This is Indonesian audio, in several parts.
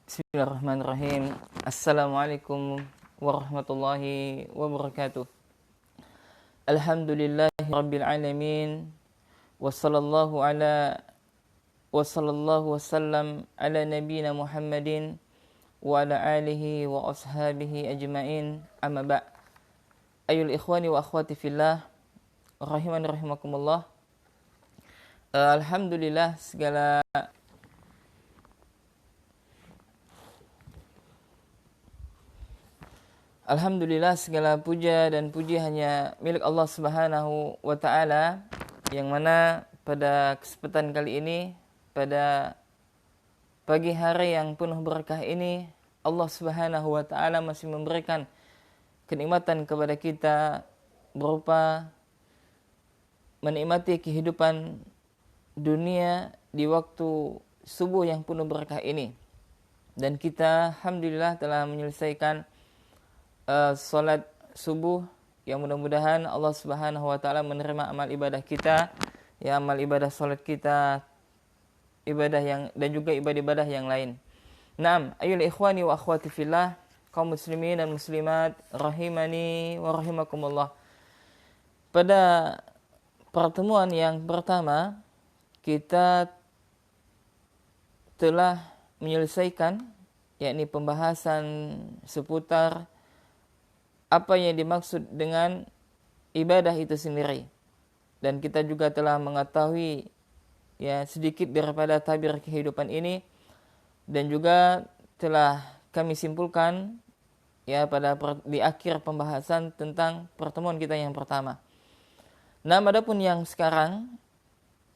Bismillahirrahmanirrahim. Assalamualaikum warahmatullahi wabarakatuh. Alhamdulillahi rabbil alamin. Wassallallahu wasallam ala nabiyyina Muhammadin wa ala alihi wa ashabihi ajma'in. Amma ba'. Ayul ikhwani wa akhwati fillah, rahimani rahimakumullah. Alhamdulillah, segala puja dan puji hanya milik Allah Subhanahu wa Ta'ala, yang mana pada kesempatan kali ini, pada pagi hari yang penuh berkah ini, Allah Subhanahu wa Ta'ala masih memberikan kenikmatan kepada kita berupa menikmati kehidupan dunia di waktu subuh yang penuh berkah ini. Dan kita alhamdulillah telah menyelesaikan salat subuh, yang mudah-mudahan Allah Subhanahu wa Ta'ala menerima amal ibadah kita, ya, amal ibadah salat kita, ibadah yang dan juga ibadah-ibadah yang lain. Naam, ayul ikhwani wa akhwati fillah, kaum muslimin dan muslimat rahimani wa rahimakumullah. Pada pertemuan yang pertama kita telah menyelesaikan, yakni pembahasan seputar apa yang dimaksud dengan ibadah itu sendiri. Dan kita juga telah mengetahui ya sedikit daripada tabir kehidupan ini, dan juga telah kami simpulkan ya di akhir pembahasan tentang pertemuan kita yang pertama. Nah, adapun yang sekarang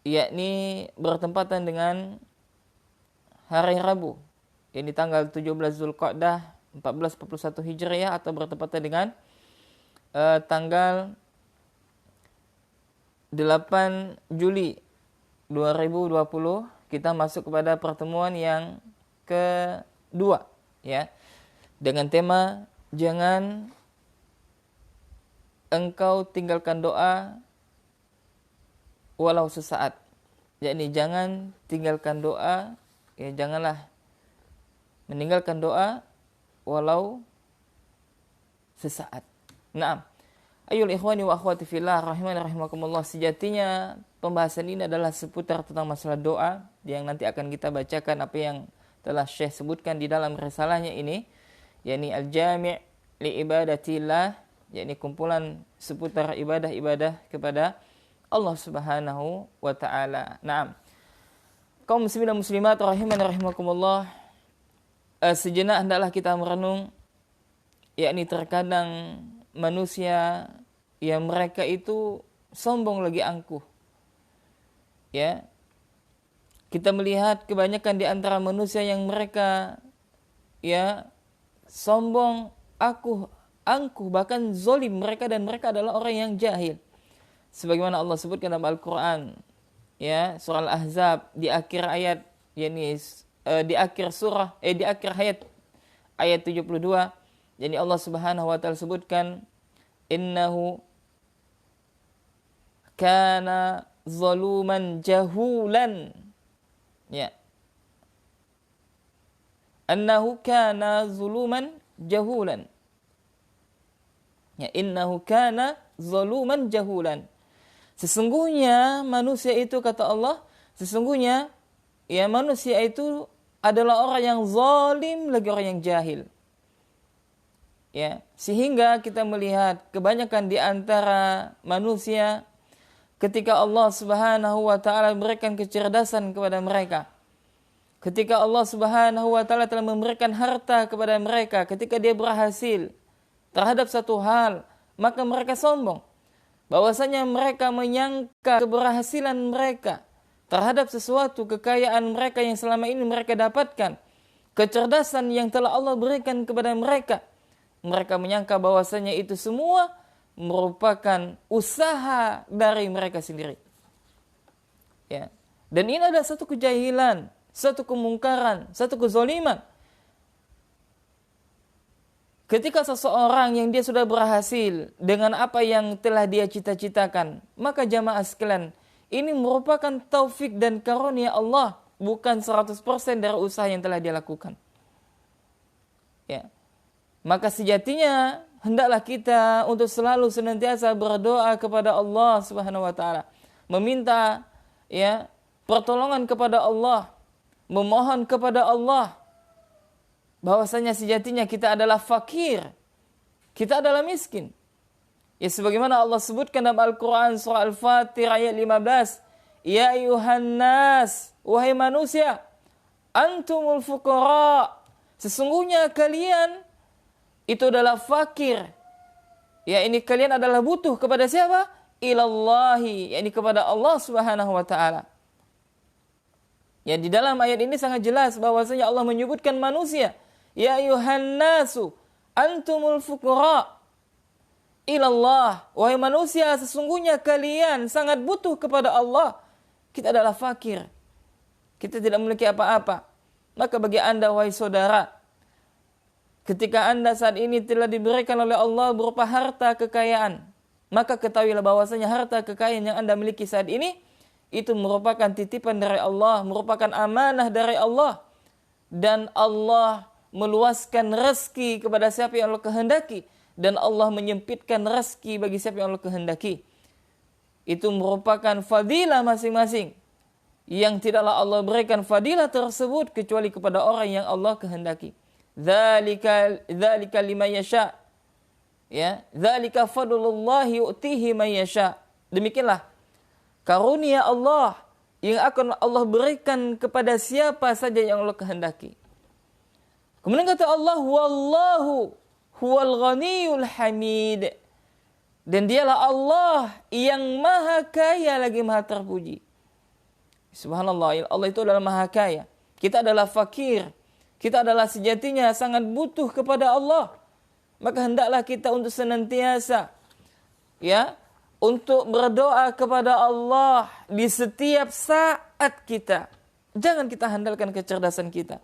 yakni bertempatan dengan hari Rabu, yakni tanggal 17 Zulqa'dah 1441 Hijriah, atau bertepatan dengan tanggal 8 Juli 2020, kita masuk kepada pertemuan yang kedua ya, dengan tema jangan engkau tinggalkan doa walau sesaat. Yakni jangan tinggalkan doa, ya, janganlah meninggalkan doa walau sesaat. Naam. Ayul ikhwani wa akhwati fillah rahimani rahimakumullah, sejatinya pembahasan ini adalah seputar tentang masalah doa, yang nanti akan kita bacakan apa yang telah Syekh sebutkan di dalam risalahnya ini, yakni Al-Jami' li ibadatillah, yakni kumpulan seputar ibadah-ibadah kepada Allah Subhanahu wa Ta'ala. Naam. Kaum muslimin dan muslimat rahimani rahimakumullah, sejenak hendaklah kita merenung, yakni terkadang manusia yang mereka itu sombong lagi angkuh. Ya. Kita melihat kebanyakan di antara manusia yang mereka ya sombong, angkuh, bahkan zalim mereka, dan mereka adalah orang yang jahil. Sebagaimana Allah sebutkan dalam Al-Qur'an, ya, surah Al-Ahzab di akhir ayat, yakni di akhir surah di akhir ayat 72, jadi Allah Subhanahu wa Ta'ala sebutkan innahu kana zaluman jahulan, ya, annahu kana zuluman jahulan, ya, innahu kana zaluman jahulan. Sesungguhnya manusia itu, kata Allah, sesungguhnya ya manusia itu adalah orang yang zalim lagi orang yang jahil. Ya, sehingga kita melihat kebanyakan di antara manusia, ketika Allah Subhanahu wa Ta'ala memberikan kecerdasan kepada mereka, ketika Allah Subhanahu wa Ta'ala telah memberikan harta kepada mereka, ketika dia berhasil terhadap satu hal, maka mereka sombong. Bahwasanya mereka menyangka keberhasilan mereka terhadap sesuatu kekayaan mereka yang selama ini mereka dapatkan, kecerdasan yang telah Allah berikan kepada mereka, mereka menyangka bahwasanya itu semua merupakan usaha dari mereka sendiri. Ya. Dan ini adalah satu kejahilan, satu kemungkaran, satu kezaliman. Ketika seseorang yang dia sudah berhasil dengan apa yang telah dia cita-citakan, maka jamaah sekalian, ini merupakan taufik dan karunia Allah, bukan 100% dari usaha yang telah dia lakukan. Ya. Maka sejatinya hendaklah kita untuk selalu senantiasa berdoa kepada Allah Subhanahu wa taala, meminta ya pertolongan kepada Allah, memohon kepada Allah bahwasanya sejatinya kita adalah fakir, kita adalah miskin. Ya sebagaimana Allah sebutkan dalam Al-Qur'an surah Al-Fatir ayat 15, ya ayuhan nas, wahai manusia, antumul fuqara, sesungguhnya kalian itu adalah fakir. Ya ini kalian adalah butuh kepada siapa? Ilallahi, yakni kepada Allah Subhanahu wa taala. Ya di dalam ayat ini sangat jelas bahwasanya Allah menyebutkan manusia, ya ayuhan nasu antumul fuqara ilallah, wahai manusia sesungguhnya kalian sangat butuh kepada Allah. Kita adalah fakir, kita tidak memiliki apa-apa. Maka bagi Anda wahai saudara, ketika Anda saat ini telah diberikan oleh Allah berupa harta kekayaan, maka ketahuilah bahwasanya harta kekayaan yang Anda miliki saat ini itu merupakan titipan dari Allah, merupakan amanah dari Allah. Dan Allah meluaskan rezeki kepada siapa yang Allah kehendaki, dan Allah menyempitkan rezeki bagi siapa yang Allah kehendaki. Itu merupakan fadilah masing-masing yang tidaklah Allah berikan fadilah tersebut kecuali kepada orang yang Allah kehendaki. Dzalika liman yasha. Ya, dzalika fadlullahi yu'tihi man yasha. Demikianlah karunia Allah yang akan Allah berikan kepada siapa saja yang Allah kehendaki. Kemudian kata Allah, wallahu huwal ghaniyul hamid. Dan dialah Allah yang maha kaya lagi maha terpuji. Subhanallah, Allah itu adalah maha kaya. Kita adalah fakir. Kita adalah sejatinya sangat butuh kepada Allah. Maka hendaklah kita untuk senantiasa ya, untuk berdoa kepada Allah di setiap saat kita. Jangan kita handalkan kecerdasan kita.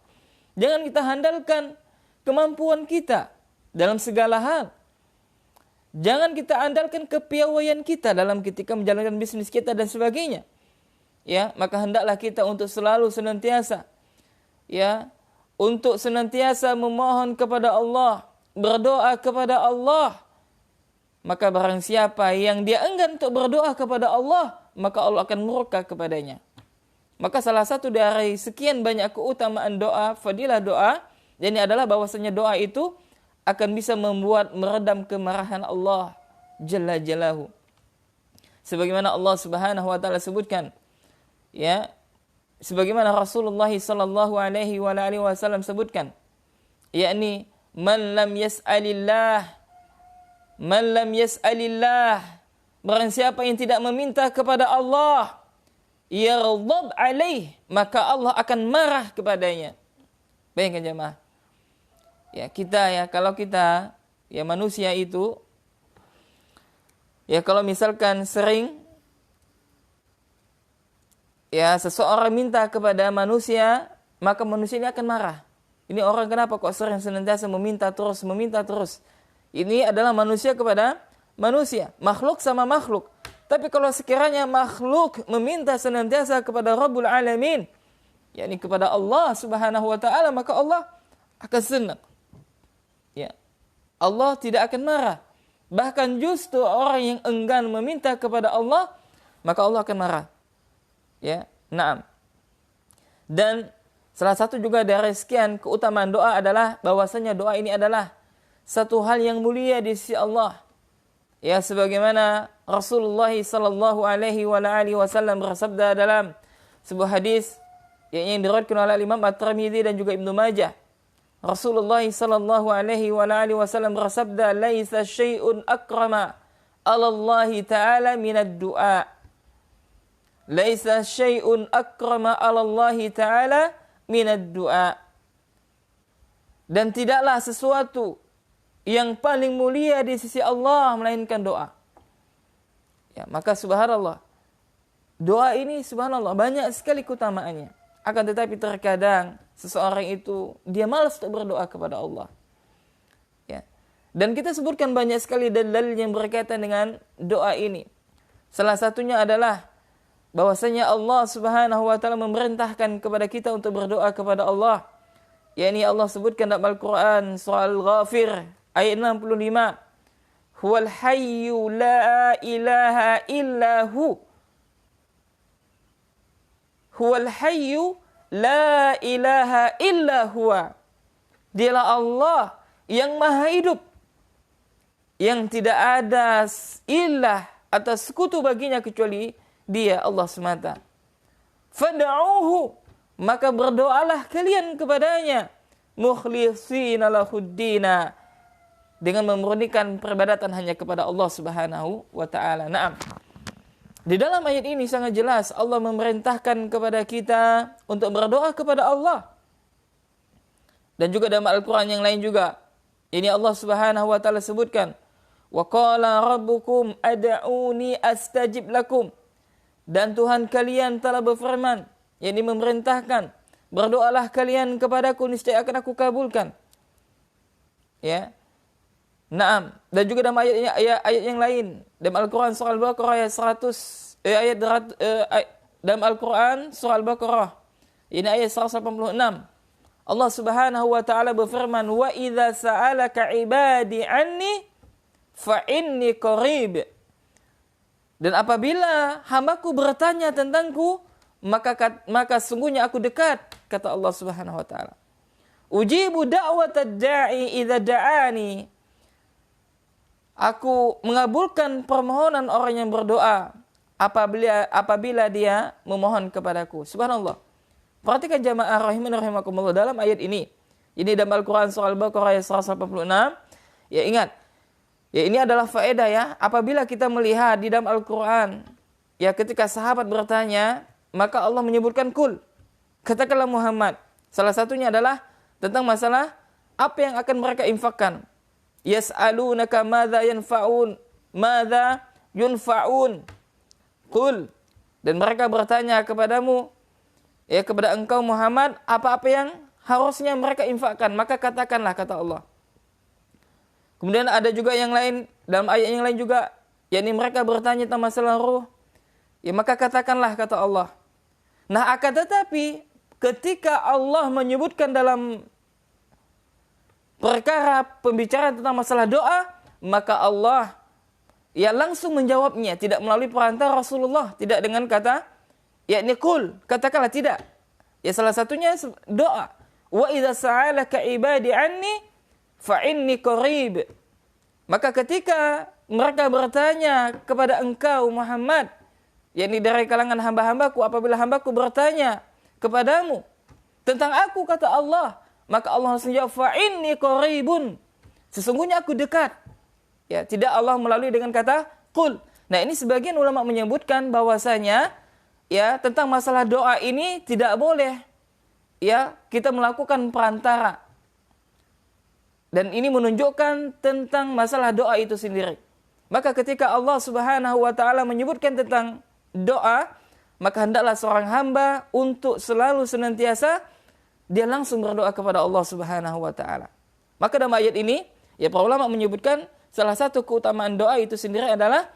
Jangan kita handalkan kemampuan kita dalam segala hal. Jangan kita andalkan kepiawaian kita dalam ketika menjalankan bisnis kita dan sebagainya. Ya, maka hendaklah kita untuk selalu senantiasa ya, untuk senantiasa memohon kepada Allah, berdoa kepada Allah. Maka barang siapa yang dia enggan untuk berdoa kepada Allah, maka Allah akan murka kepadanya. Maka salah satu dari sekian banyak keutamaan doa, fadilah doa, dan ini adalah bahwasanya doa itu akan bisa membuat meredam kemarahan Allah Jalla Jalaluhu. Sebagaimana Allah Subhanahu wa taala sebutkan, ya, sebagaimana Rasulullah sallallahu alaihi wasallam sebutkan, yakni man lam yas'alillah, barang siapa yang tidak meminta kepada Allah, yaghdab alaih, maka Allah akan marah kepadanya. Bayangkan jemaah. Ya kita ya, kalau kita ya manusia itu ya, kalau misalkan sering ya seseorang minta kepada manusia, maka manusia ini akan marah. Ini orang kenapa kok sering senantiasa meminta terus. Ini adalah manusia kepada manusia, makhluk sama makhluk. Tapi kalau sekiranya makhluk meminta senantiasa kepada Rabbul Alamin, yakni kepada Allah Subhanahu wa taala, maka Allah akan senang. Ya. Allah tidak akan marah. Bahkan justru orang yang enggan meminta kepada Allah, maka Allah akan marah. Ya, na'am. Dan salah satu juga dari sekian keutamaan doa adalah bahwasanya doa ini adalah satu hal yang mulia di sisi Allah. Ya, sebagaimana Rasulullah sallallahu alaihi wasallam bersabda dalam sebuah hadis yang diriwayatkan oleh Imam At-Tirmidzi dan juga Ibnu Majah. Rasulullah sallallahu alaihi wasallam bersabda, "Laisa syai'un akrama 'ala Allah ta'ala minad du'a." Laisa syai'un akrama 'ala Allah ta'ala minad du'a. Dan tidaklah sesuatu yang paling mulia di sisi Allah melainkan doa. Ya, maka subhanallah, doa ini subhanallah banyak sekali keutamaannya. Akan tetapi terkadang seseorang itu dia malas untuk berdoa kepada Allah. Ya. Dan kita sebutkan banyak sekali dalil yang berkaitan dengan doa ini. Salah satunya adalah bahwasanya Allah Subhanahu wa taala memerintahkan kepada kita untuk berdoa kepada Allah. yakni Allah sebutkan dalam Al-Quran surah Al-Ghafir ayat 65, huwal hayyu la ilaha illahu, huwal hayyu la ilaha illa huwa, dialah Allah yang maha hidup, yang tidak ada ilah atau sekutu baginya kecuali Dia, Allah semata. Fad'uhu, maka berdoalah kalian kepadanya, mukhlishina lahuddina, dengan memurnikan peribadatan hanya kepada Allah Subhanahu wa taala. Naam. Di dalam ayat ini sangat jelas Allah memerintahkan kepada kita untuk berdoa kepada Allah. Dan juga dalam Al-Qur'an yang lain juga. Ini Allah Subhanahu wa taala sebutkan, wa qala rabbukum ad'uni astajib lakum. Dan Tuhan kalian telah berfirman, yakni memerintahkan, berdoalah kalian kepadaku, niscaya akan aku kabulkan. Ya. Naam. Dan juga dalam ayat yang lain dalam Al-Qur'an surah Al-Baqarah ayat 100 dalam Al-Qur'an surah Al-Baqarah ini ayat 186. Allah Subhanahu wa taala berfirman, wa idza sa'alaka ibadi anni fa inni qarib. Dan apabila hambaku bertanya tentangku, maka sungguhnya aku dekat, kata Allah Subhanahu wa taala. Ujibu da'watad da'i idza da'ani. Aku mengabulkan permohonan orang yang berdoa apabila dia memohon kepadaku. Subhanallah. Perhatikan jamaah rahimani rahimakumullah dalam ayat ini. Ini dalam Al-Qur'an surah Al-Baqarah ayat 186. Ya ingat, ya ini adalah faedah ya. Apabila kita melihat di dalam Al-Quran, ya ketika sahabat bertanya, maka Allah menyebutkan kul. Katakanlah Muhammad. Salah satunya adalah tentang masalah apa yang akan mereka infakkan. Yas'alunaka madza yanfa'un, madza yunfa'un. Kul. Dan mereka bertanya kepadamu, ya kepada engkau Muhammad, apa-apa yang harusnya mereka infakkan. Maka katakanlah, kata Allah. Kemudian ada juga yang lain, dalam ayat yang lain juga, yakni mereka bertanya tentang masalah ruh. Ya maka katakanlah, kata Allah. Nah akan tetapi ketika Allah menyebutkan dalam perkara pembicaraan tentang masalah doa, maka Allah ya langsung menjawabnya, tidak melalui perantara Rasulullah, tidak dengan kata yakni kul, katakanlah, tidak. Ya salah satunya doa. Wa idza sa'alaka ibadi anni fa inni qarib. Maka ketika mereka bertanya kepada engkau Muhammad, yakni dari kalangan hamba-hambaku, apabila hambaku bertanya kepadamu tentang aku, kata Allah, maka Allah langsung jawab, fa inni qaribun. Sesungguhnya aku dekat. Ya, tidak Allah melalui dengan kata qul. Nah, ini sebagian ulama menyebutkan bahwasanya ya tentang masalah doa ini tidak boleh ya kita melakukan perantara. Dan ini menunjukkan tentang masalah doa itu sendiri. Maka ketika Allah Subhanahu wa taala menyebutkan tentang doa, maka hendaklah seorang hamba untuk selalu senantiasa dia langsung berdoa kepada Allah Subhanahu wa taala. Maka dalam ayat ini, ya para ulama menyebutkan salah satu keutamaan doa itu sendiri adalah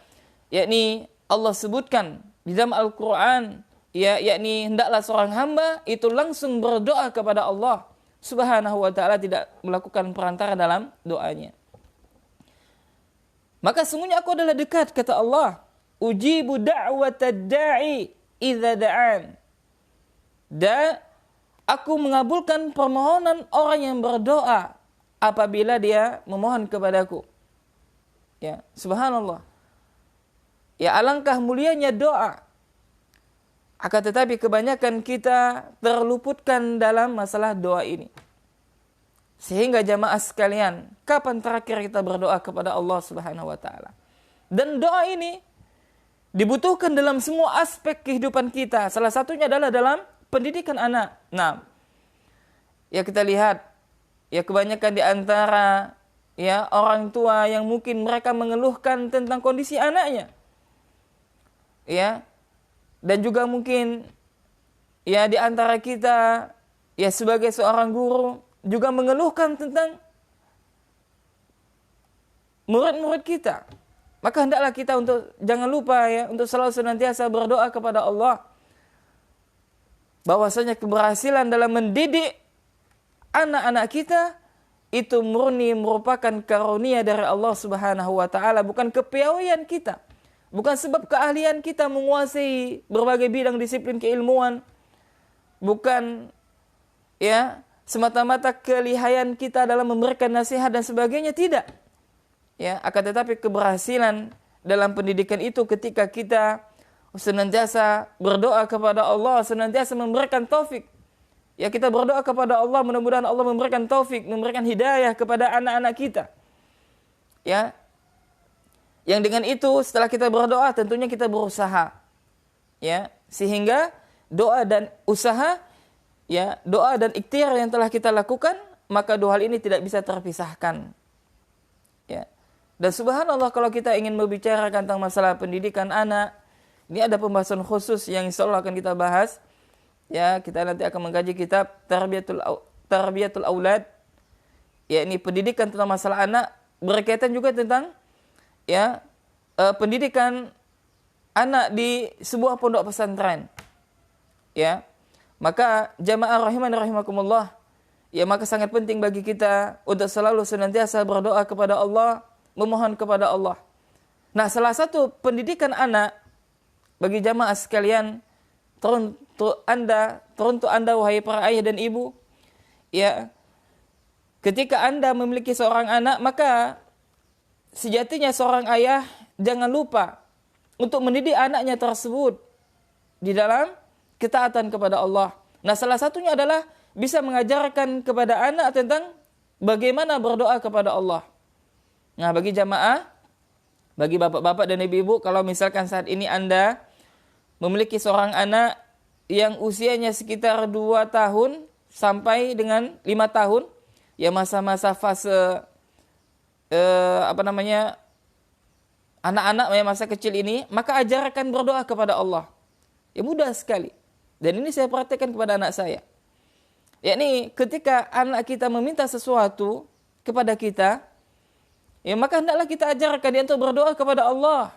yakni Allah sebutkan di dalam Al-Qur'an, ya yakni hendaklah seorang hamba itu langsung berdoa kepada Allah Subhanahu wa taala, tidak melakukan perantara dalam doanya. Maka sungguhnya aku adalah dekat, kata Allah. Ujibu da'watad da'i idza da'an. Dan aku mengabulkan permohonan orang yang berdoa apabila dia memohon kepadaku. Ya, subhanallah. Ya, alangkah mulianya doa. Akan tetapi kebanyakan kita terluputkan dalam masalah doa ini. Sehingga jamaah sekalian, kapan terakhir kita berdoa kepada Allah Subhanahu wa taala? Dan doa ini dibutuhkan dalam semua aspek kehidupan kita. Salah satunya adalah dalam pendidikan anak. Nah, ya kita lihat ya kebanyakan di antara ya orang tua yang mungkin mereka mengeluhkan tentang kondisi anaknya. Ya. Dan juga mungkin ya di antara kita ya sebagai seorang guru juga mengeluhkan tentang murid-murid kita. Maka hendaklah kita untuk jangan lupa ya untuk selalu senantiasa berdoa kepada Allah bahwasanya keberhasilan dalam mendidik anak-anak kita itu murni merupakan karunia dari Allah Subhanahu wa taala, bukan kepiawaian kita. Bukan sebab keahlian kita menguasai berbagai bidang disiplin keilmuan. Bukan ya semata-mata kelihayan kita dalam memberikan nasihat dan sebagainya, tidak. Ya, akan tetapi keberhasilan dalam pendidikan itu ketika kita senantiasa berdoa kepada Allah, senantiasa memberikan taufik. Ya, kita berdoa kepada Allah, mudah-mudahan Allah memberikan taufik, memberikan hidayah kepada anak-anak kita. Ya. Yang dengan itu setelah kita berdoa tentunya kita berusaha. Ya, sehingga doa dan usaha, ya, doa dan ikhtiar yang telah kita lakukan, maka dua hal ini tidak bisa terpisahkan. Ya. Dan subhanallah, kalau kita ingin membicarakan tentang masalah pendidikan anak, ini ada pembahasan khusus yang insyaallah akan kita bahas. Ya, kita nanti akan mengkaji kitab Tarbiyatul Aulad. Ya, ini pendidikan tentang masalah anak, berkaitan juga tentang ya pendidikan anak di sebuah pondok pesantren. Ya. Maka jamaah rahimani rahimakumullah, ya, maka sangat penting bagi kita untuk selalu senantiasa berdoa kepada Allah, memohon kepada Allah. Nah, salah satu pendidikan anak bagi jamaah sekalian, teruntuk Anda wahai para ayah dan ibu, ya, ketika Anda memiliki seorang anak, maka sejatinya seorang ayah jangan lupa untuk mendidik anaknya tersebut di dalam ketaatan kepada Allah. Nah, salah satunya adalah bisa mengajarkan kepada anak tentang bagaimana berdoa kepada Allah. Nah, bagi jamaah, bagi bapak-bapak dan ibu-ibu, kalau misalkan saat ini Anda memiliki seorang anak yang usianya sekitar 2 tahun sampai dengan 5 tahun, ya masa-masa fase anak-anak ya, masa kecil ini, maka ajarkan berdoa kepada Allah. Ya, mudah sekali. Dan ini saya praktekkan kepada anak saya. Yakni ketika anak kita meminta sesuatu kepada kita, ya maka hendaklah kita ajarkan dia untuk berdoa kepada Allah.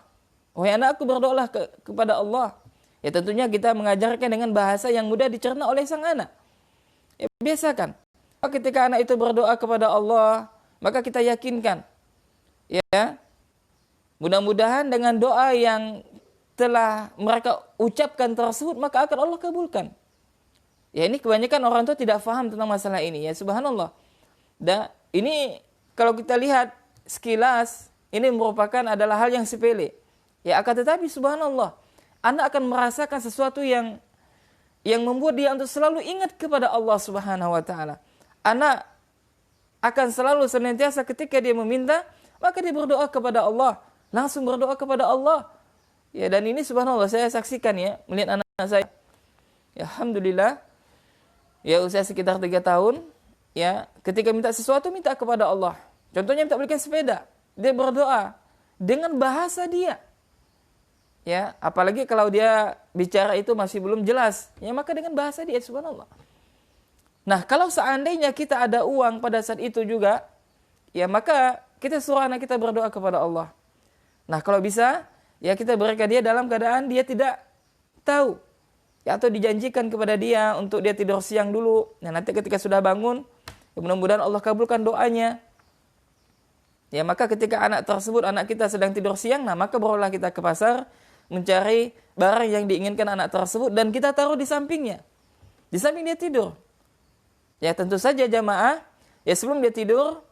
Wahai anakku, berdoalah kepada Allah. Ya, tentunya kita mengajarkan dengan bahasa yang mudah dicerna oleh sang anak. Ya, biasakan. Ketika anak itu berdoa kepada Allah, maka kita yakinkan, ya, mudah-mudahan dengan doa yang telah mereka ucapkan tersebut, maka akan Allah kabulkan. Ya, ini kebanyakan orang tua tidak faham tentang masalah ini, ya, subhanallah. Dan ini kalau kita lihat sekilas, ini merupakan adalah hal yang sepele. Ya, akan tetapi subhanallah, anak akan merasakan sesuatu yang membuat dia untuk selalu ingat kepada Allah Subhanahu wa taala. Anak akan selalu senantiasa ketika dia meminta, maka dia berdoa kepada Allah, langsung berdoa kepada Allah. Ya, dan ini subhanallah saya saksikan, ya, melihat anak saya. Ya, alhamdulillah. Ya, usia sekitar 3 tahun, ya, ketika minta sesuatu minta kepada Allah. Contohnya minta belikan sepeda, dia berdoa dengan bahasa dia. Ya, apalagi kalau dia bicara itu masih belum jelas, ya, maka dengan bahasa dia, subhanallah. Nah, kalau seandainya kita ada uang pada saat itu juga, ya, maka kita suruh anak kita berdoa kepada Allah. Nah, kalau bisa, ya, kita berikan dia dalam keadaan dia tidak tahu, ya, atau dijanjikan kepada dia untuk dia tidur siang dulu. Nah, nanti ketika sudah bangun, ya, mudah-mudahan Allah kabulkan doanya. Ya, maka ketika anak kita sedang tidur siang, nah, maka barulah kita ke pasar mencari barang yang diinginkan anak tersebut dan kita taruh di sampingnya. Di samping dia tidur. Ya, tentu saja jamaah, ya, sebelum dia tidur,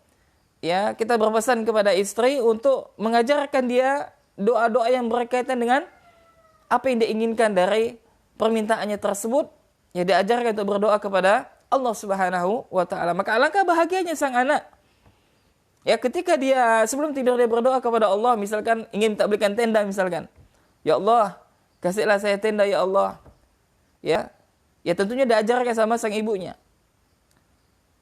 ya, kita berpesan kepada istri untuk mengajarkan dia doa-doa yang berkaitan dengan apa yang dia inginkan dari permintaannya tersebut. Ya, diajarkan untuk berdoa kepada Allah Subhanahu wa taala. Maka alangkah bahagianya sang anak. Ya, ketika dia sebelum tidur dia berdoa kepada Allah, misalkan ingin minta belikan tenda misalkan. Ya Allah, kasihlah saya tenda ya Allah. Ya. Ya, tentunya diajarkan sama sang ibunya.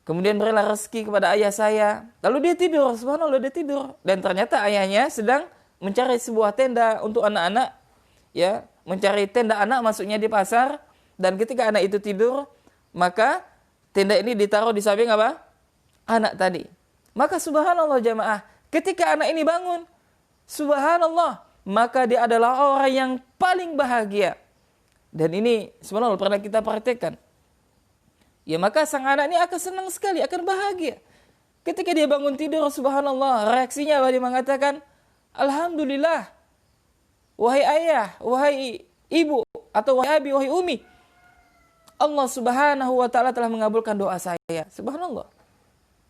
Kemudian berilah rezeki kepada ayah saya. Lalu dia tidur, subhanallah, dia tidur. Dan ternyata ayahnya sedang mencari sebuah tenda untuk anak-anak. Ya, mencari tenda anak maksudnya di pasar. Dan ketika anak itu tidur, maka tenda ini ditaruh di samping apa? Anak tadi. Maka subhanallah jamaah, ketika anak ini bangun, subhanallah, maka dia adalah orang yang paling bahagia. Dan ini subhanallah pernah kita praktekkan. ya maka sang anak ini akan senang sekali, akan bahagia. Ketika dia bangun tidur, subhanallah, reaksinya dia mengatakan, alhamdulillah, wahai ayah, wahai ibu, atau wahai abi, wahai umi, Allah subhanahu wa ta'ala telah mengabulkan doa saya. Subhanallah.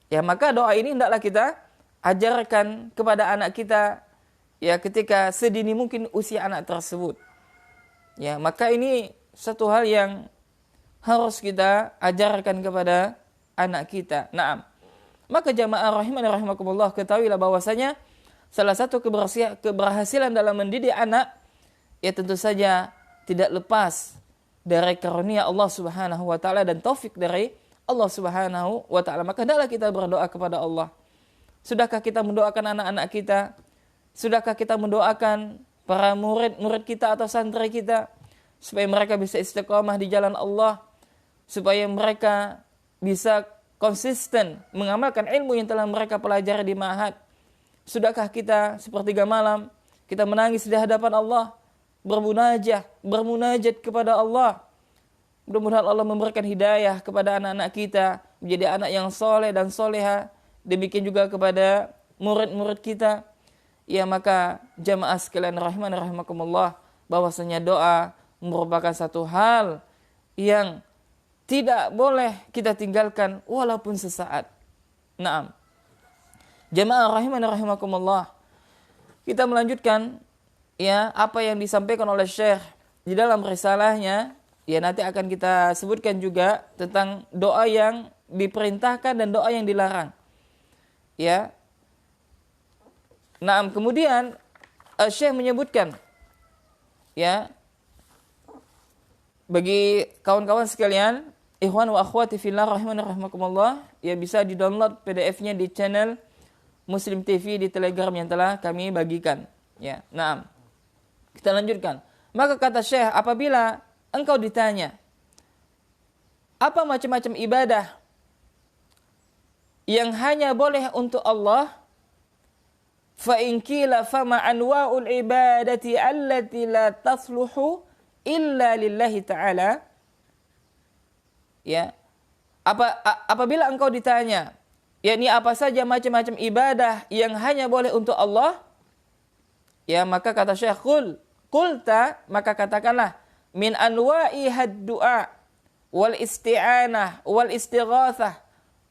Ya maka doa ini hendaklah kita ajarkan kepada anak kita, ya ketika sedini mungkin usia anak tersebut. Ya maka ini satu hal yang harus kita ajarkan kepada anak kita. Naam. Maka jamaah rahimani rahimakumullah, ketahuilah bahwasanya salah satu keberhasilan dalam mendidik anak, ya tentu saja tidak lepas dari karunia Allah Subhanahu wa taala dan taufik dari Allah Subhanahu wa taala. Maka hendaklah kita berdoa kepada Allah. Sudahkah kita mendoakan anak-anak kita? Sudahkah kita mendoakan para murid-murid kita atau santri kita supaya mereka bisa istiqamah di jalan Allah, supaya mereka bisa konsisten mengamalkan ilmu yang telah mereka pelajari di ma'had? Sudahkah kita sepertiga malam kita menangis di hadapan Allah, bermunajat kepada Allah? Mudah-mudahan Allah memberikan hidayah kepada anak-anak kita menjadi anak yang soleh dan soleha. Demikian juga kepada murid-murid kita. Ya maka jamaah sekalian rahimani rahimakumullah, bahwasanya doa merupakan satu hal yang tidak boleh kita tinggalkan walaupun sesaat. Naam. Jamaah rahimani rahimakumullah, kita melanjutkan ya apa yang disampaikan oleh Syekh di dalam risalahnya. Ya nanti akan kita sebutkan juga tentang doa yang diperintahkan dan doa yang dilarang. Ya. Naam, kemudian Syekh menyebutkan ya, bagi kawan-kawan sekalian, ikhwan wa akhwati fillah rahimani rahimakumullah, ya bisa di-download PDF-nya di channel Muslim TV di Telegram yang telah kami bagikan. Ya, naam. Kita lanjutkan. Maka kata Syekh, apabila engkau ditanya apa macam-macam ibadah yang hanya boleh untuk Allah, fa in qila fama anwa'ul ibadati allati la tasluhu illa lillahi ta'ala. Ya. Apabila engkau ditanya, yakni apa saja macam-macam ibadah yang hanya boleh untuk Allah, ya maka kata Syekh, qulta, maka katakanlah, min anwa'i had-du'a wal isti'anah wal istighatsah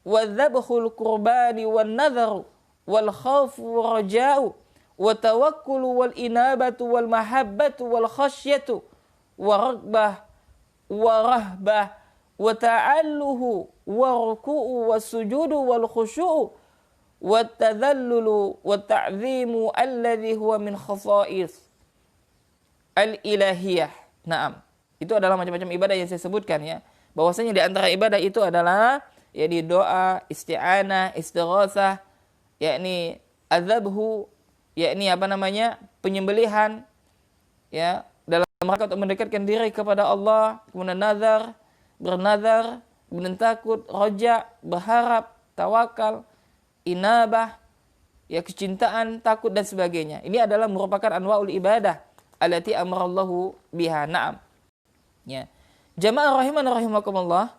wal dhabhul qurbani wal nadharu wal khawfu wal raja'u wa tawakkulu wal inabatu wal mahabbatu wal khasyatu wa ragbah wa rahbah wa ta'alluhu wa ruku'u wa sujudu wal khusyu'u wa tadhallulu wa ta'zimu alladhi huwa min khasa'is al-ilahiyah. Naam. Itu adalah macam-macam ibadah yang saya sebutkan ya. Bahwasanya di antara ibadah itu adalah yakni doa, isti'anah, istighatsah, yakni adzabhu, yakni penyembelihan ya, dalam rangka untuk mendekatkan diri kepada Allah, kemudian nazar, bernazar, kemudian takut, roja, berharap, tawakal, inabah, ya kecintaan, takut dan sebagainya. Ini adalah merupakan anwa'ul ibadah allati amarallahu biha. Naam. Ya. Jamaah rahiman rahimakumullah.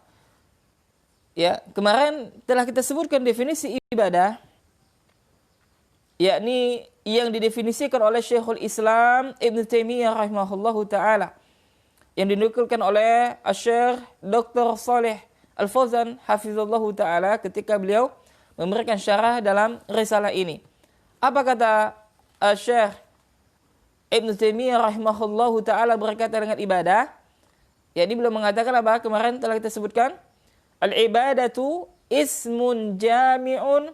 Ya, kemarin telah kita sebutkan definisi ibadah, yakni yang didefinisikan oleh Syekhul Islam Ibn Taimiyah rahimahullahu taala, yang dinukilkan oleh Syekh Dr. Shalih Al-Fauzan hafizallahu taala ketika beliau memberikan syarah dalam risalah ini. Apa kata Syekh Ibn Taimiyah rahimahullahu ta'ala berkaitan dengan ibadah? Ya, ini belum mengatakan apa? Kemarin telah kita sebutkan. Al-ibadatu ismun jami'un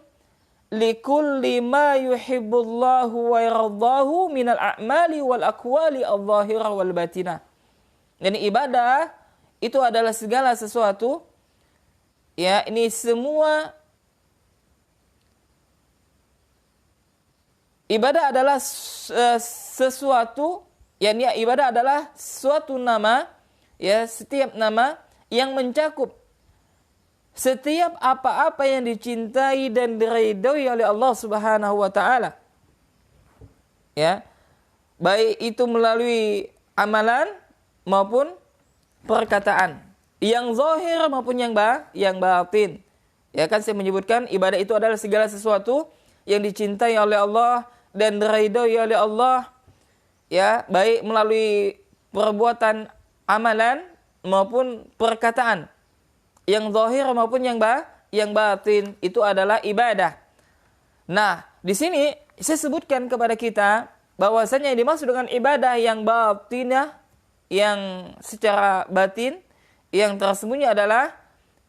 likulli ma yuhibbullahu wa yardahu minal a'mali wal aqwali al-zahirah wal batinah. Dan ibadah itu adalah segala sesuatu. Ya, ini semua ibadah adalah sesuatu, yakni ibadah adalah suatu nama, ya, setiap nama yang mencakup setiap apa-apa yang dicintai dan diridhoi oleh Allah Subhanahu wa taala. Ya. Baik itu melalui amalan maupun perkataan. yang zahir maupun yang batin. Ya kan saya menyebutkan ibadah itu adalah segala sesuatu yang dicintai oleh Allah dan diridhoi oleh Allah, ya, baik melalui perbuatan amalan maupun perkataan. Yang zahir maupun yang batin itu adalah ibadah. Nah, di sini saya sebutkan kepada kita bahwasanya yang dimaksud dengan ibadah yang batinah, yang secara batin, yang tersembunyi adalah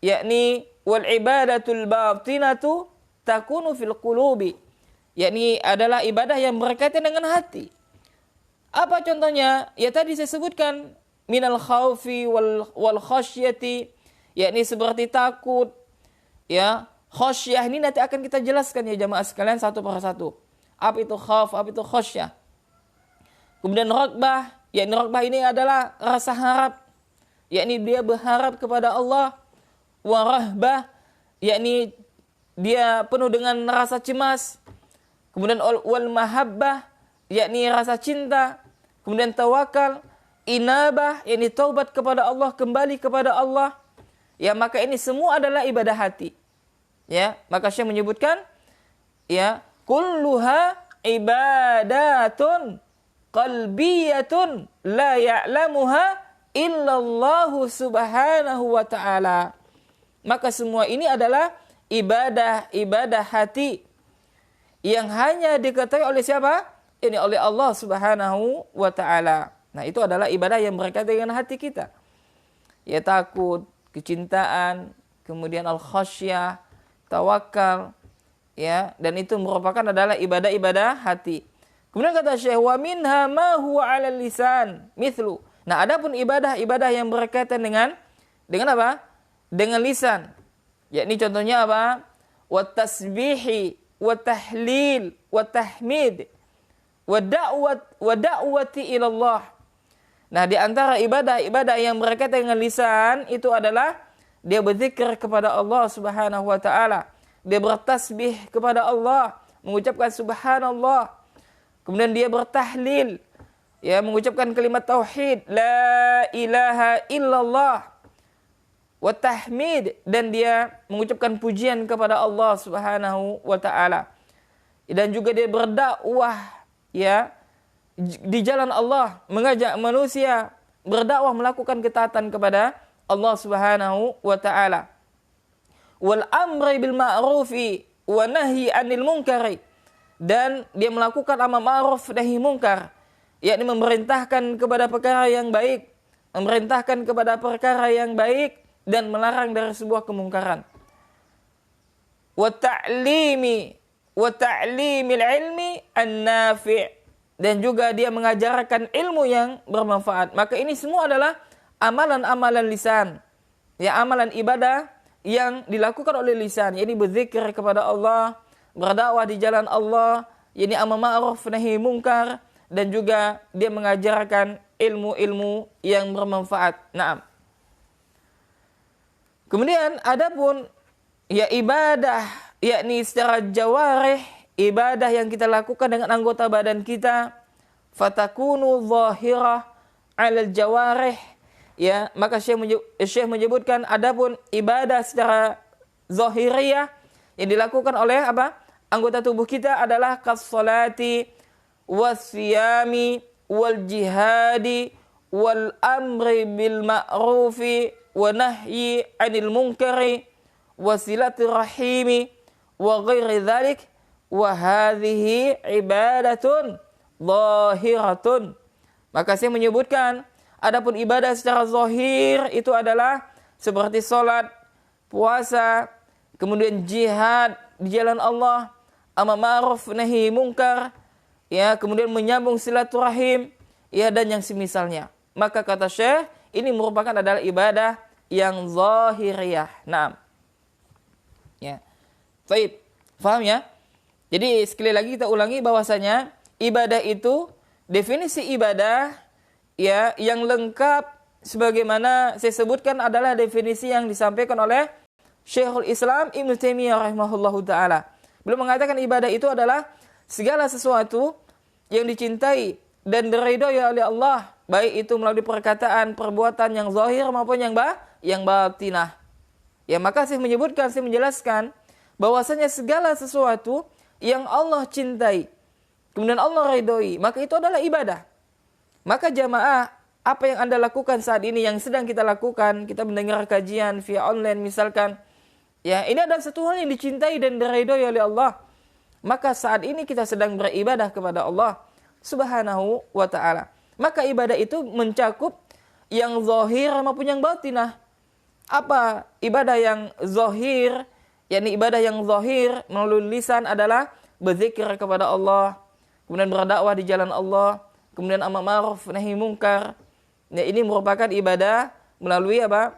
yakni wal ibadatul batinatu takunu fil qulubi, yakni adalah ibadah yang berkaitan dengan hati. Apa contohnya? Ya tadi saya sebutkan minal khaufi wal khasyati, yakni seperti takut, ya. Khasyah ini nanti akan kita jelaskan ya jamaah sekalian satu persatu. Apa itu khauf, apa itu khasyah. Kemudian raghbah, yakni raghbah ini adalah rasa harap, yakni dia berharap kepada Allah. Wa rahbah, yakni dia penuh dengan rasa cemas. Kemudian wal mahabbah, yakni rasa cinta. Kemudian tawakal, inabah, yakni taubat kepada Allah, kembali kepada Allah. Ya, maka ini semua adalah ibadah hati. Ya, maka Syekh menyebutkan ya, kulluha ibadatun qalbiyatun la ya'lamuha illallahu subhanahu wa ta'ala. Maka semua ini adalah ibadah hati yang hanya diketahui oleh siapa? Ini oleh Allah subhanahu wa ta'ala. Nah, itu adalah ibadah yang berkaitan dengan hati kita. Ya, takut, kecintaan, kemudian al-khasyah, tawakal, ya, dan itu merupakan adalah ibadah-ibadah hati. Kemudian kata Syekh, wa minha ma huwa 'alal lisan mithlu. Nah, adapun ibadah-ibadah yang berkaitan dengan apa? Dengan lisan. Yakni contohnya apa? Wa tasbihi, wa tahlil, wa tahmid, wa da'wati ila Allah. Nah, di antara ibadah-ibadah yang berkaitan dengan lisan itu adalah dia berzikir kepada Allah Subhanahu wa taala. Dia bertasbih kepada Allah, mengucapkan subhanallah. Kemudian dia bertahlil, ya, mengucapkan kalimat tauhid, la ilaha illallah. Wa tahmid, dan dia mengucapkan pujian kepada Allah Subhanahu wa taala. Dan juga dia berdakwah, ya, di jalan Allah, mengajak manusia berdakwah, melakukan ketaatan kepada Allah Subhanahu wa taala. Wal amri bil ma'rufi wa nahyi 'anil munkari, dan dia melakukan amar ma'ruf nahi munkar, yakni memerintahkan kepada perkara yang baik, memerintahkan kepada perkara yang baik dan melarang dari sebuah kemungkaran. Wa ta'limil ilmi an-nafi', dan juga dia mengajarkan ilmu yang bermanfaat. Maka ini semua adalah amalan-amalan lisan, ya, amalan ibadah yang dilakukan oleh lisan, yakni berzikir kepada Allah, berdakwah di jalan Allah, yakni amar ma'ruf nahi munkar, dan juga dia mengajarkan ilmu-ilmu yang bermanfaat. Naam. Kemudian adapun ya ibadah, yakni secara jawarih, ibadah yang kita lakukan dengan anggota badan kita, fatakunu zahirah 'alal jawarih. Ya, maka Syekh menyebutkan adapun ibadah secara zahiriyah yang dilakukan oleh apa? Anggota tubuh kita adalah kas-salati was-siyami wal jihadi wal amri bil ma'rufi wa nahyi 'anil munkari wa silaturahimi wa ghairi dzalik, wa hadhihi ibadatun zahiratun. Maka saya menyebutkan adapun ibadah secara zahir itu adalah seperti salat, puasa, kemudian jihad di jalan Allah, amar ma'ruf nahi munkar, ya, kemudian menyambung silaturahim, ya, dan yang semisalnya. Maka kata Syekh, ini merupakan adalah ibadah yang zahiriyah. Naam. Ya. Baik. Faham ya? Jadi sekali lagi kita ulangi bahwasanya ibadah itu, definisi ibadah, ya, yang lengkap sebagaimana saya sebutkan adalah definisi yang disampaikan oleh Syekhul Islam Ibnu Taimiyah rahimahullahu taala. Beliau mengatakan ibadah itu adalah segala sesuatu yang dicintai dan diridhoi oleh Allah, baik itu melalui perkataan, perbuatan yang zahir maupun yang yang batinah. Ya, maka saya menjelaskan bahwasanya segala sesuatu yang Allah cintai, kemudian Allah ridhoi, maka itu adalah ibadah. Maka jamaah, apa yang Anda lakukan saat ini, yang sedang kita lakukan, kita mendengar kajian via online misalkan, ya, ini adalah satu hal yang dicintai dan diridhoi oleh Allah. Maka saat ini kita sedang beribadah kepada Allah Subhanahu wa ta'ala. Maka ibadah itu mencakup yang zahir maupun yang batinah. Apa ibadah yang zahir? Yakni ibadah yang zahir melalui lisan adalah berzikir kepada Allah, kemudian berdakwah di jalan Allah, kemudian amar ma'ruf nahi mungkar. Ya, ini merupakan ibadah melalui apa?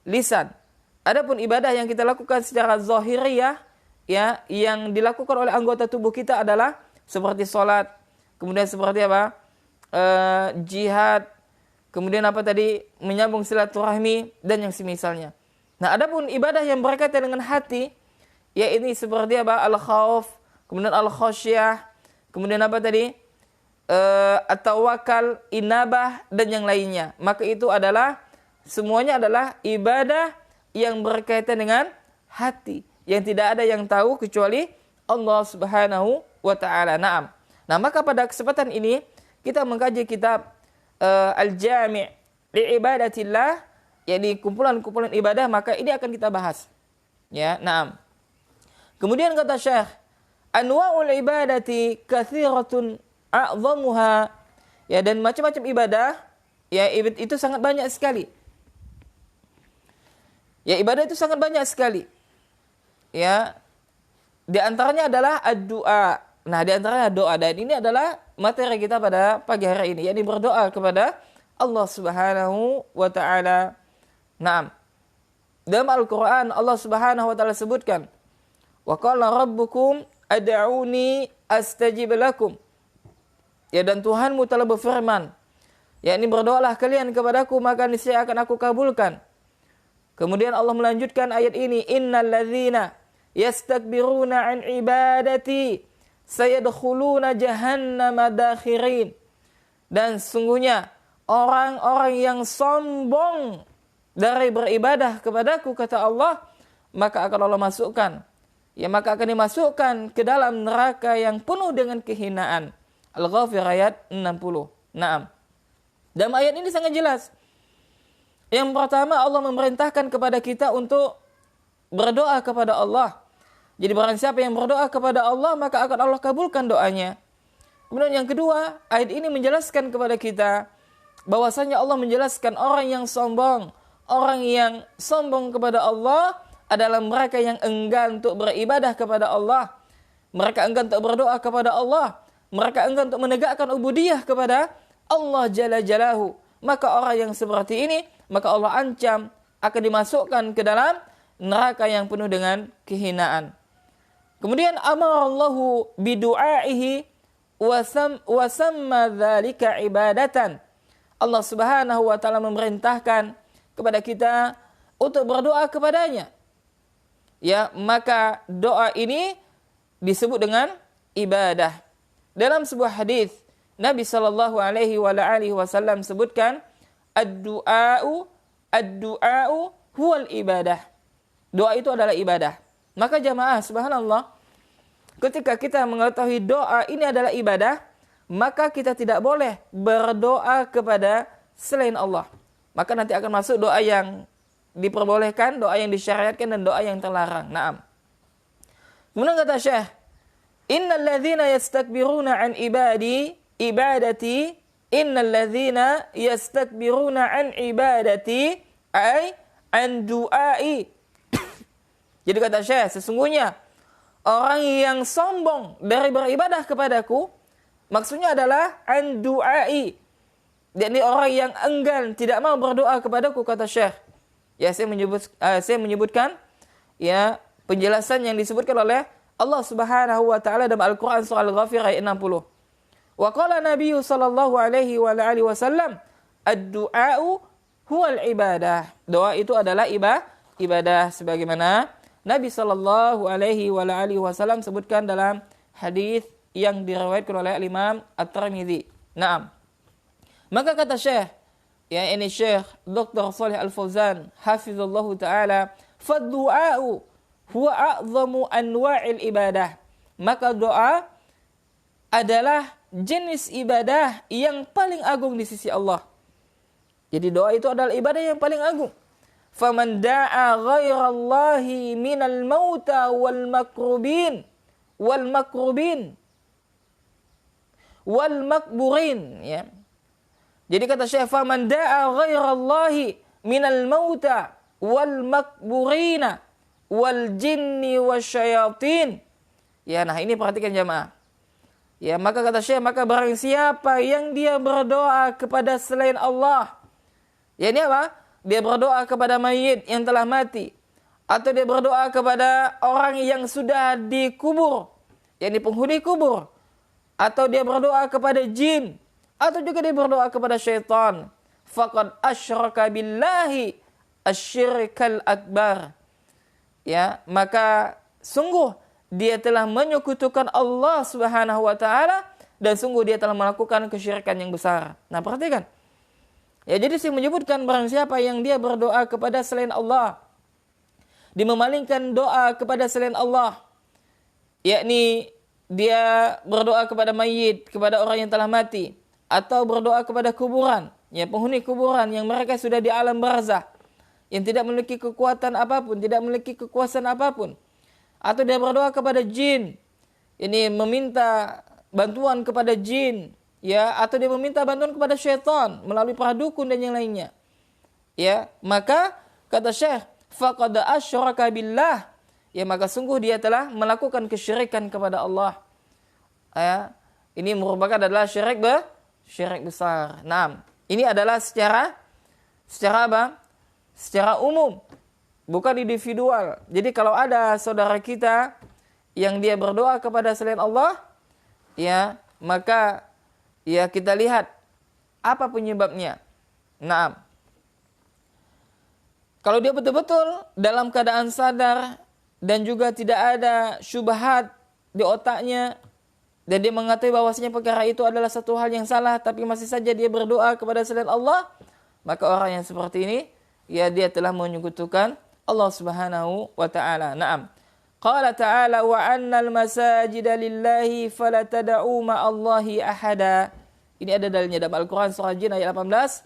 Lisan. Adapun ibadah yang kita lakukan secara zahiriyah, ya, yang dilakukan oleh anggota tubuh kita adalah seperti salat, kemudian seperti apa? Jihad, kemudian apa tadi? Menyambung silaturahmi dan yang semisalnya. Nah, adapun ibadah yang berkaitan dengan hati, ya ini seperti apa? Al-khauf, kemudian al-khasyah, kemudian apa tadi? At-tawakal, inabah dan yang lainnya. Maka itu adalah semuanya adalah ibadah yang berkaitan dengan hati, yang tidak ada yang tahu kecuali Allah Subhanahu wa ta'ala. Naam. Nah, maka pada kesempatan ini kita mengkaji kitab Al-Jami' li ibadatillah, yakni kumpulan-kumpulan ibadah, maka ini akan kita bahas. Ya, naam. Kemudian kata Syekh, anwa'ul ibadati katsiratun a'dhamuha, ya, dan macam-macam ibadah, ya, itu sangat banyak sekali. Ya, ibadah itu sangat banyak sekali. Ya, di antaranya adalah ad-du'a. Nah, di antaranya doa, dan ini adalah materi kita pada pagi hari ini, yakni berdoa kepada Allah Subhanahu wa ta'ala. Naam. Dalam Al-Quran Allah Subhanahu wa ta'ala sebutkan, wa qala rabbukum ad'uni astajib lakum. Ya, dan Tuhanmu telah berfirman, yakni berdoalah kalian kepadaku maka niscaya akan aku kabulkan. Kemudian Allah melanjutkan ayat ini, innal ladzina yastakbiruna an ibadati sayadkhuluna jahannama dakhirin. Dan sungguhnya orang-orang yang sombong dari beribadah kepadaku, kata Allah, maka akan Allah masukkan, ya, maka akan dimasukkan ke dalam neraka yang penuh dengan kehinaan. Al-Ghafir ayat 60. Naam. Dalam ayat ini sangat jelas. Yang pertama, Allah memerintahkan kepada kita untuk berdoa kepada Allah. Jadi barang siapa yang berdoa kepada Allah, maka akan Allah kabulkan doanya. Kemudian yang kedua, ayat ini menjelaskan kepada kita bahwasanya Allah menjelaskan orang yang sombong. Orang yang sombong kepada Allah adalah mereka yang enggan untuk beribadah kepada Allah. Mereka enggan untuk berdoa kepada Allah. Mereka enggan untuk menegakkan ubudiyah kepada Allah Jalla Jalaluhu. Maka orang yang seperti ini, maka Allah ancam akan dimasukkan ke dalam neraka yang penuh dengan kehinaan. Kemudian amarallahu bidu'aihi wa samma dzalika ibadatan. Allah Subhanahu wa taala memerintahkan kepada kita untuk berdoa kepadanya. Ya, maka doa ini disebut dengan ibadah. Dalam sebuah hadis Nabi sallallahu alaihi wasallam sebutkan ad-du'a'u huwal ibadah. Doa itu adalah ibadah. Maka jamaah, subhanallah, ketika kita mengetahui doa ini adalah ibadah, maka kita tidak boleh berdoa kepada selain Allah. Maka nanti akan masuk doa yang diperbolehkan, doa yang disyariatkan, dan doa yang terlarang. Naam. Kemudian kata Syekh, innal ladzina yastakbiruna an ibadati innal ladzina yastakbiruna an ibadati ay an du'ai. Jadi kata Syekh, sesungguhnya orang yang sombong dari beribadah kepadaku, maksudnya adalah an du'ai. Jadi orang yang enggan, tidak mau berdoa kepadaku, kata Syekh. Ya, saya menyebutkan ya penjelasan yang disebutkan oleh Allah Subhanahu wa taala dalam Al-Qur'an surah Al-Ghafir ayat 60. Wa qala Nabi sallallahu alaihi wa alihi wasallam, ad-du'a'u huwal ibadah. Doa itu adalah ibadah, sebagaimana Nabi sallallahu alaihi wa alihi wasallam sebutkan dalam hadis yang diriwayatkan oleh Imam At-Tirmidzi. Naam. Maka kata Syekh, ya ini Syekh Dr. Shalih Al-Fauzan hafizallahu taala, "Fad-du'a'u huwa a'zamu anwa'il ibadah." Maka doa adalah jenis ibadah yang paling agung di sisi Allah. Jadi doa itu adalah ibadah yang paling agung. Faman da'a ghairallahi minal mauta wal makrubin wal makburin, ya. Jadi kata Syekh, faman da'a ghairallahi minal mauta wal makburina wal jinni wasyayatin. Ya, nah ini perhatikan jamaah. Ya, maka kata Syekh, maka barang siapa yang dia berdoa kepada selain Allah, ya ini apa? Dia berdoa kepada mayit yang telah mati, atau dia berdoa kepada orang yang sudah dikubur, yakni penghuni kubur, atau dia berdoa kepada jin, atau juga dia berdoa kepada syaitan, faqad asyraka billahi asyirkal akbar. Ya, maka sungguh dia telah menyekutukan Allah Subhanahu wa taala, dan sungguh dia telah melakukan kesyirikan yang besar. Nah, perhatikan. Ya, jadi saya menyebutkan barang siapa yang dia berdoa kepada selain Allah, dia memalingkan doa kepada selain Allah, yakni dia berdoa kepada mayit, kepada orang yang telah mati, atau berdoa kepada kuburan, ya penghuni kuburan yang mereka sudah di alam barzah, yang tidak memiliki kekuatan apapun, tidak memiliki kekuasaan apapun, atau dia berdoa kepada jin, ini meminta bantuan kepada jin, ya, atau dia meminta bantuan kepada syaitan melalui para dukun dan yang lainnya, ya, maka kata Syekh, faqad asyraka billah, ya maka sungguh dia telah melakukan kesyirikan kepada Allah. Ya, ini merupakan adalah syirik besar. Nah, ini adalah secara apa? Secara umum, bukan individual. Jadi kalau ada saudara kita yang dia berdoa kepada selain Allah, ya, maka ya kita lihat apa penyebabnya. Nah, kalau dia betul-betul dalam keadaan sadar dan juga tidak ada syubhat di otaknya, dan dia mengetahui bahwasanya perkara itu adalah satu hal yang salah, tapi masih saja dia berdoa kepada selain Allah, maka orang yang seperti ini, ya dia telah menyekutukan Allah Subhanahu wa taala. Naam. Qala ta'ala wa annal masajida lillahi fala tad'u ma'allahi ahada. Ini ada dalilnya dalam Al-Qur'an surah Jin ayat 18.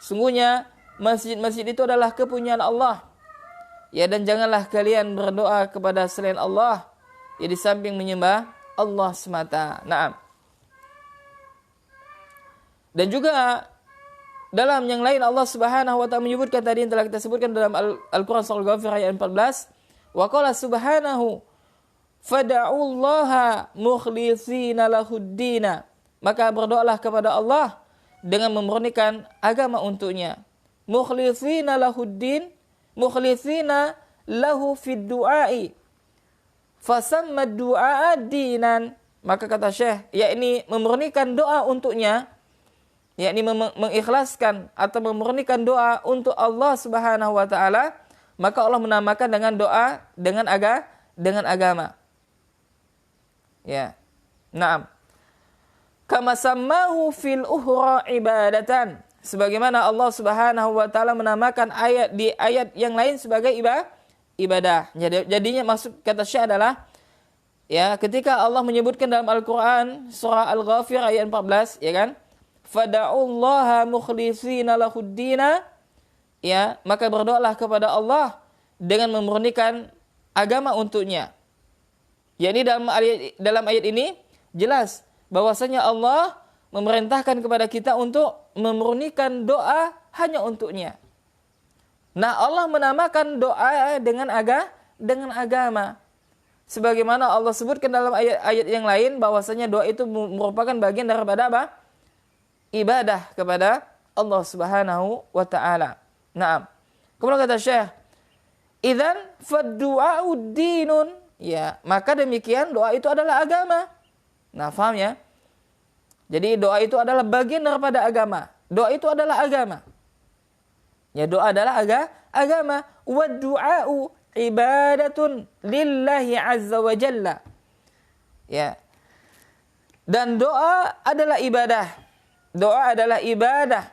Sungguhnya masjid-masjid itu adalah kepunyaan Allah. Ya, dan janganlah kalian berdoa kepada selain Allah, ya di samping menyembah Allah semata. Naam. Dan juga dalam yang lain Allah Subhanahu wa taala menyebutkan tadi yang telah kita sebutkan dalam Al-Qur'an surah Al-Ghafir ayat 14. Wa qala subhanahu fad'ullaha mukhlishina lahuddina. Maka berdoalah kepada Allah dengan memurnikan agama untuknya. Mukhlishina lahuddin, mukhlishina lahu fid du'ai. Fasamma du'a dinan. Maka kata Syekh, yakni memurnikan doa untuknya, yakni mengikhlaskan atau memurnikan doa untuk Allah Subhanahu wa taala, maka Allah menamakan dengan doa dengan agama. Ya. Naam. Kama sammahu fil ukhra ibadatan. Sebagaimana Allah Subhanahu wa taala menamakan di ayat yang lain sebagai ibadah. Jadinya maksud kata Syekh adalah, ya, ketika Allah menyebutkan dalam Al-Qur'an surah Al-Ghafir ayat 14, ya kan? Fada'ullaha mukhlishina lahuddina, ya, maka berdoalah kepada Allah dengan memurnikan agama untuknya. Yakni dalam ayat ini jelas bahwasanya Allah memerintahkan kepada kita untuk memurnikan doa hanya untuknya. Nah, Allah menamakan doa dengan agama. Sebagaimana Allah sebutkan dalam ayat-ayat yang lain bahwasanya doa itu merupakan bagian daripada apa? Ibadah kepada Allah Subhanahu wa taala. Naam. Kemudian kata Syekh, idzan fad-du'a'u dinun, ya, maka demikian doa itu adalah agama. Nah, paham ya? Jadi doa itu adalah bagian daripada agama. Doa itu adalah agama. Ya, doa adalah agama. Wa du'a'u ibadatun lillahi azza wa jalla. Ya. Dan doa adalah ibadah. Doa adalah ibadah.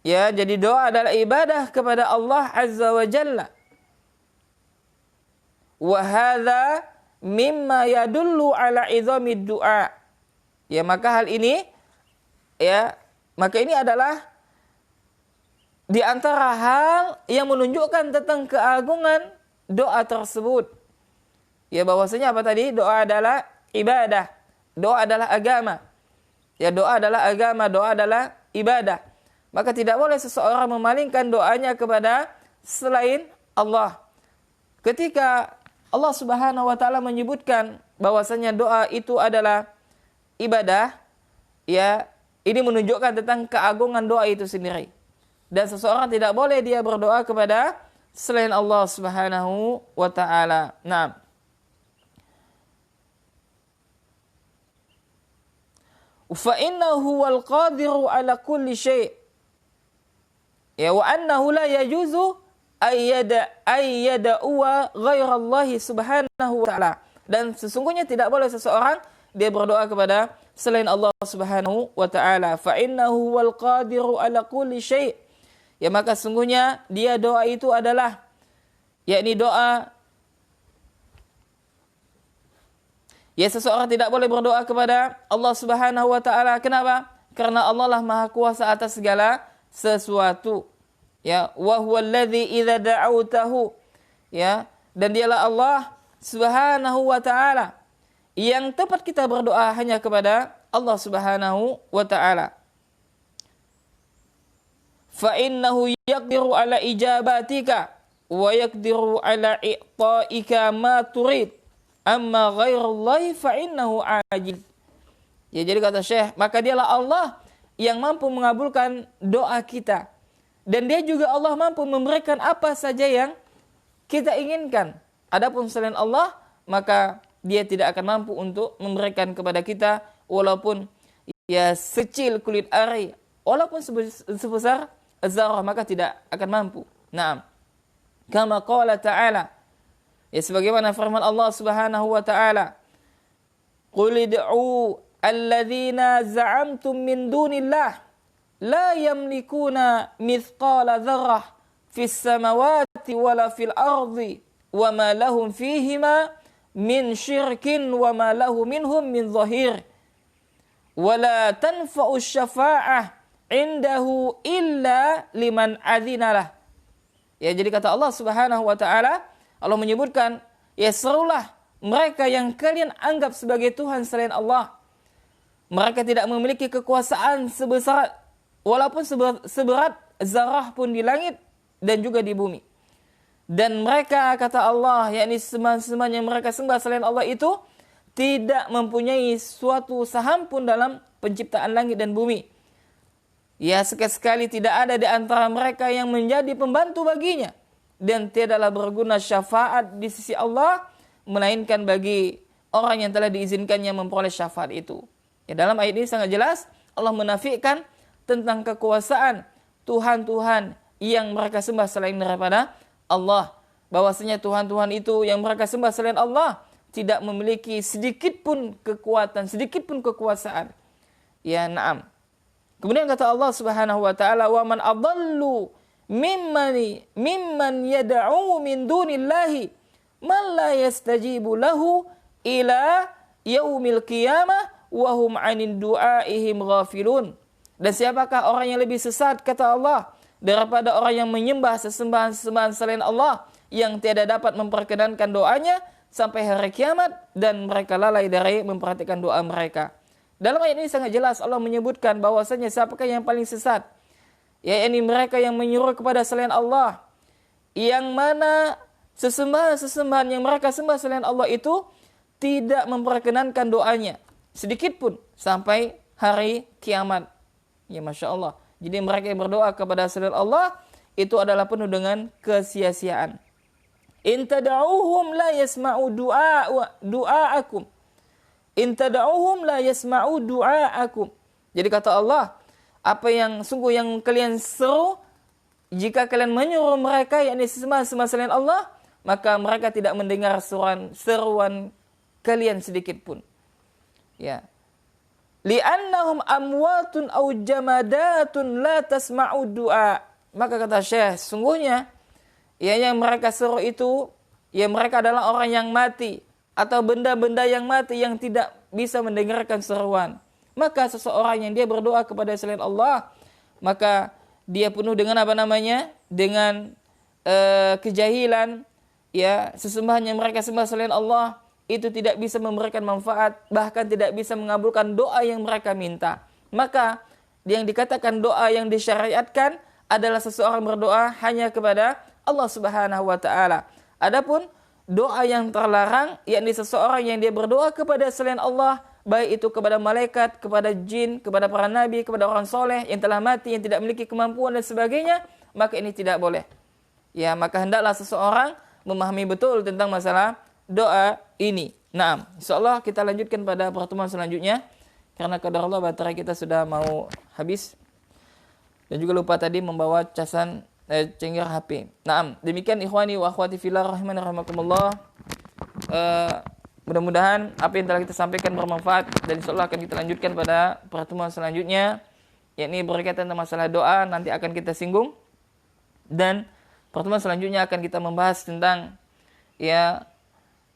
Ya, jadi doa adalah ibadah kepada Allah Azza wa Jalla. Wa hadza mimma yadullu ala izamid du'a. Ya, maka hal ini maka ini adalah di antara hal yang menunjukkan tentang keagungan doa tersebut. Ya, bahwasanya apa tadi? Doa adalah ibadah. Doa adalah agama. Ya, doa adalah agama, doa adalah ibadah. Maka tidak boleh seseorang memalingkan doanya kepada selain Allah. Ketika Allah Subhanahu wa taala menyebutkan bahwasanya doa itu adalah ibadah, ya, ini menunjukkan tentang keagungan doa itu sendiri. Dan seseorang tidak boleh dia berdoa kepada selain Allah Subhanahu wa taala. Naam. Fa innahu wal qadiru ala kulli syai'. Ya, wa annahu la yajuzu ayyada'u ghairallahi subhanahu wa ta'ala. Dan sesungguhnya tidak boleh seseorang dia berdoa kepada selain Allah Subhanahu wa ta'ala. Fa innahu wal qadiru ala kulli syai'. Ya, maka sesungguhnya dia doa itu adalah yakni doa, ya, seseorang tidak boleh berdoa kepada Allah Subhanahu wa taala. Kenapa? Karena Allah lah Maha Kuasa atas segala sesuatu. Ya, wa huwallazi idza da'awtahu. Ya, dan dialah Allah Subhanahu wa taala yang tepat kita berdoa hanya kepada Allah Subhanahu wa taala. Fa innahu yaqdiru ala ijabatika wa yaqdiru ala i'ta'ika ma turid. Amma ghairullahi fa innahu ajil. Ya, jadi kata Syekh, maka dialah Allah yang mampu mengabulkan doa kita. Dan dia juga Allah mampu memberikan apa saja yang kita inginkan. Adapun selain Allah, maka dia tidak akan mampu untuk memberikan kepada kita walaupun ya sekecil kulit ari, walaupun sebesar zarah, maka tidak akan mampu. Naam. Kama qala ta'ala, ya, sebagaimana firman Allah Subhanahu wa taala, qul id'u alladzina za'amtum min dunillah la yamlikuna mithqala dzarrah fis samawati wala fil ardi wama lahum fihima min syirkin wama lahu minhum min dhahir wala tanfa'u syafa'ah indahu illa liman adzinalah. Ya, jadi kata Allah Subhanahu wa taala, Allah menyebutkan, ya, serulah mereka yang kalian anggap sebagai Tuhan selain Allah. Mereka tidak memiliki kekuasaan sebesar, walaupun seberat zarah pun di langit dan juga di bumi. Dan mereka, kata Allah, yakni semua yang mereka sembah selain Allah itu tidak mempunyai suatu saham pun dalam penciptaan langit dan bumi. Ya, sekali-sekali tidak ada di antara mereka yang menjadi pembantu baginya. Dan tidaklah berguna syafaat di sisi Allah, melainkan bagi orang yang telah diizinkannya memperoleh syafaat itu. Ya, dalam ayat ini sangat jelas Allah menafikan tentang kekuasaan Tuhan-Tuhan yang mereka sembah selain daripada Allah. Bahwasanya Tuhan-Tuhan itu yang mereka sembah selain Allah tidak memiliki sedikit pun kekuatan, sedikit pun kekuasaan. Ya, na'am. Kemudian kata Allah Subhanahu wa taala, "Wa man adallu mimman yad'u min dunillahi man la yastajibu lahu ila yaumil qiyamah wa hum 'anil du'aihim ghafilun." Dan siapakah orang yang lebih sesat, kata Allah, daripada orang yang menyembah sesembahan-sesembahan selain Allah yang tiada dapat memperkenankan doanya sampai hari kiamat dan mereka lalai dari memperhatikan doa mereka. Dalam ayat ini sangat jelas Allah menyebutkan bahwasanya siapakah yang paling sesat, yakni mereka yang menyuruh kepada selain Allah, yang mana sesembahan-sesembahan yang mereka sembah selain Allah itu tidak memperkenankan doanya sedikit pun sampai hari kiamat. Ya, Masya Allah. Jadi mereka yang berdoa kepada selain Allah itu adalah penuh dengan kesia-siaan. In tad'uuhum la yasma'u du'aakum. In tad'uuhum la yasma'u du'aakum. Jadi kata Allah, apa yang sungguh yang kalian seru, jika kalian menyuruh mereka yakni sembah selain Allah, maka mereka tidak mendengar seruan kalian sedikit pun. Ya. li'annahum amwatun aw jamadatun la tasma'u du'a. Maka kata Syekh, sungguhnya ya yang mereka seru itu ya mereka adalah orang yang mati atau benda-benda yang mati yang tidak bisa mendengarkan seruan. Maka seseorang yang dia berdoa kepada selain Allah, maka dia penuh dengan apa namanya? Dengan kejahilan, ya, sesembahan yang mereka sembah selain Allah itu tidak bisa memberikan manfaat, bahkan tidak bisa mengabulkan doa yang mereka minta. Maka yang dikatakan doa yang disyariatkan adalah seseorang berdoa hanya kepada Allah Subhanahu wa taala. Adapun doa yang terlarang yakni seseorang yang dia berdoa kepada selain Allah, baik itu kepada malaikat, kepada jin, kepada para nabi, kepada orang soleh yang telah mati, yang tidak memiliki kemampuan dan sebagainya, maka ini tidak boleh. Ya, maka hendaklah seseorang memahami betul tentang masalah doa ini. Nah, insyaallah kita lanjutkan pada pertemuan selanjutnya karena qadarullah baterai kita sudah mau habis. Dan juga lupa tadi membawa casan cengir HP. Nah, demikian ikhwani wa akhwati fillah rahimani rahimakumullah. Mudah-mudahan apa yang telah kita sampaikan bermanfaat dan insyaallah akan kita lanjutkan pada pertemuan selanjutnya, yakni berkaitan dengan masalah doa nanti akan kita singgung. Dan pertemuan selanjutnya akan kita membahas tentang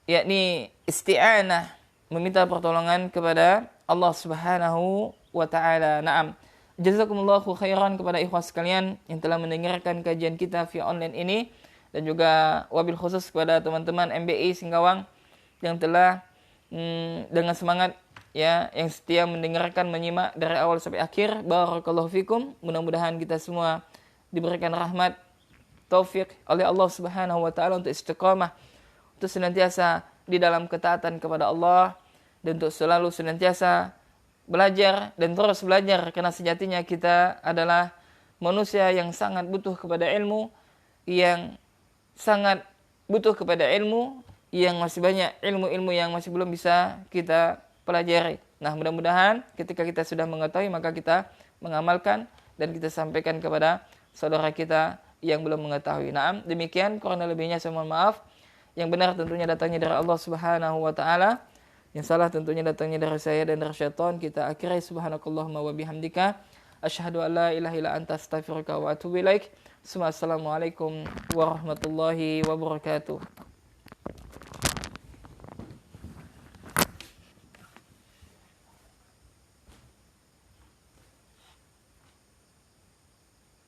yakni isti'anah, meminta pertolongan kepada Allah Subhanahu wa taala. Naam. Jazakumullahu khairan kepada ikhwah sekalian yang telah mendengarkan kajian kita via online ini, dan juga wabil khusus kepada teman-teman MBI Singkawang yang telah dengan semangat ya yang setia mendengarkan, menyimak dari awal sampai akhir. Barakallahu fikum. Mudah-mudahan kita semua diberikan rahmat taufik oleh Allah Subhanahu wa taala untuk istiqamah, untuk senantiasa di dalam ketaatan kepada Allah, dan untuk selalu senantiasa belajar dan terus belajar, karena sejatinya kita adalah manusia yang sangat butuh kepada ilmu, yang sangat butuh kepada ilmu, yang masih banyak ilmu-ilmu yang masih belum bisa kita pelajari. Nah, mudah-mudahan ketika kita sudah mengetahui maka kita mengamalkan dan kita sampaikan kepada saudara kita yang belum mengetahui. Nah, demikian, kurang lebihnya saya mohon maaf. Yang benar tentunya datangnya dari Allah Subhanahu wa taala. Yang salah tentunya datangnya dari saya dan dari syaitan. Kita akhiri subhanakallahumma wa bihamdika asyhadu an la ilaha illa anta astaghfiruka wa atubu ilaik. Assalamualaikum warahmatullahi wabarakatuh.